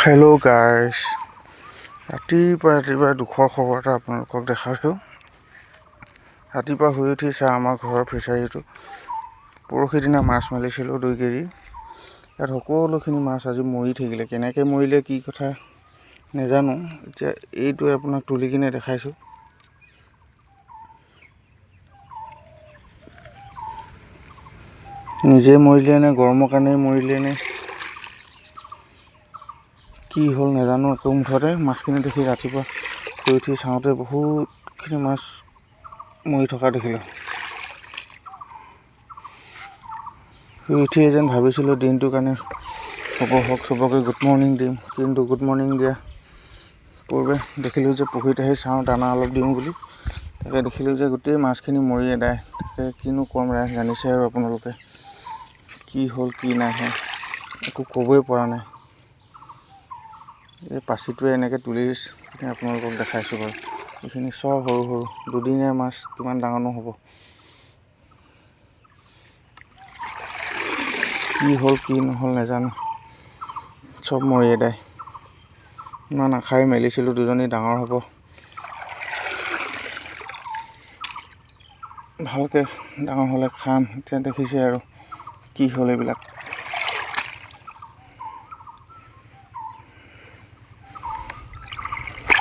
Hello' গাইছ, ৰাতিপুৱা দুখৰ খবৰ এটা আপোনালোকক দেখাইছোঁ। ৰাতিপুৱা শুই উঠি আমাৰ ঘৰৰ ফিচাৰীটো পৰহি দিনা মাছ মেলিছিলোঁ 2 কেজি। ইয়াত সকলোখিনি মাছ আজি মৰি থাকিলে। কেনেকৈ মৰিলে কি কথা নাজানো। এতিয়া এইটোৱে আপোনাক তুলি কিনে দেখাইছোঁ। নিজে মৰিলে নে গৰমৰ কাৰণেই মৰিলে নে কি হ'ল নাজানো। একো মুঠতে মাছখিনি দেখি ৰাতিপুৱা শুই উঠি চাওঁতে বহুতখিনি মাছ মৰি থকা দেখিলোঁ। শুই উঠিয়ে যেন ভাবিছিলোঁ দিনটোৰ কাৰণে হওক চবকে গুড মৰ্ণিং দিম, কিন্তু গুড মৰ্ণিং দিয়া পূৰ্বে দেখিলোঁ যে পুখুৰীত আহি চাওঁ দানা অলপ দিওঁ বুলি। তাকে দেখিলোঁ যে গোটেই মাছখিনি মৰি এদায়। তাকে কিনো ক'ম জানিছে আৰু আপোনালোকে কি হ'ল কি নাই হোৱা, একো ক'বই পৰা নাই। এই পাচিটোৱে এনেকৈ তুলি আপোনালোকক দেখাইছোঁ বাৰু। এইখিনি চব সৰু সৰু দুদিনীয়া মাছ, কিমান ডাঙৰনো হ'ব। কি হ'ল কি নহ'ল নাজানো, চব মৰি এদায়। ইমান আশাৰে মেলিছিলোঁ দুজনী ডাঙৰ হ'ব, ভালকৈ ডাঙৰ হ'লে খাম। এতিয়া দেখিছে আৰু কি হ'ল এইবিলাক।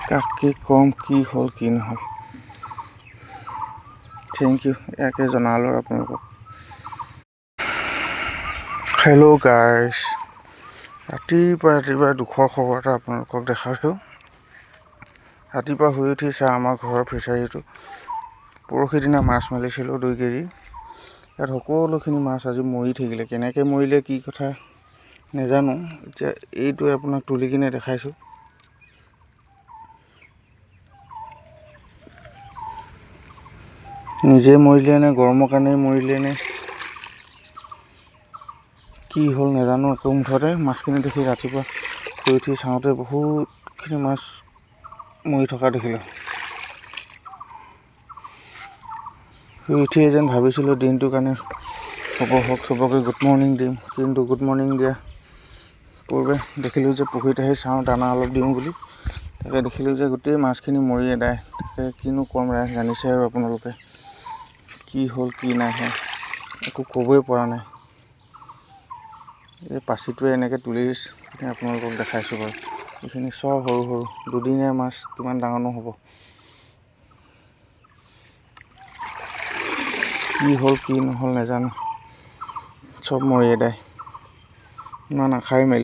কাক কি ক'ম, কি হ'ল কি নহ'ল। থেংক ইউ, ইয়াকে জনালোঁ আপোনালোকক। হেল্ল' গাইছ, ৰাতিপুৱা দুখৰ খবৰ এটা আপোনালোকক দেখাইছোঁ। ৰাতিপুৱা শুই উঠি আমাৰ ঘৰৰ ফিচাৰীটো পৰহি দিনা মাছ মেলিছিলোঁ 2 কেজি। ইয়াত সকলোখিনি মাছ আজি মৰি থাকিলে। কেনেকৈ মৰিলে কি কথা নাজানো। এতিয়া এইটোৱে আপোনাক তুলি কিনে দেখাইছোঁ। নিজে মৰিলে নে গৰমৰ কাৰণেই মৰিলে নে কি হ'ল নাজানো। একো মুঠতে মাছখিনি দেখি ৰাতিপুৱা শুই উঠি চাওঁতে বহুতখিনি মাছ মৰি থকা দেখিলোঁ। শুই উঠিয়ে যেন ভাবিছিলোঁ দিনটোৰ কাৰণে হওক চবকে গুড মৰ্ণিং দিম, কিন্তু গুড মৰ্ণিং দিয়া পূৰ্বে দেখিলোঁ যে পুখুৰীত আহি চাওঁ দানা অলপ দিওঁ বুলি। তাকে দেখিলোঁ যে গোটেই মাছখিনি মৰি এদায়। তাকে কিনো ক'ম জানিছে আৰু আপোনালোকে কি হ'ল কি নাই হোৱা, একো ক'বই পৰা নাই। এই পাচিটোৱে এনেকৈ তুলি আপোনালোকক দেখাইছোঁ বাৰু। এইখিনি চব সৰু সৰু দুদিনীয়া মাছ, কিমান ডাঙৰনো হ'ব। কি হ'ল কি নহ'ল নাজানো, চব মৰি এদায়। ইমান আশাৰে মেলি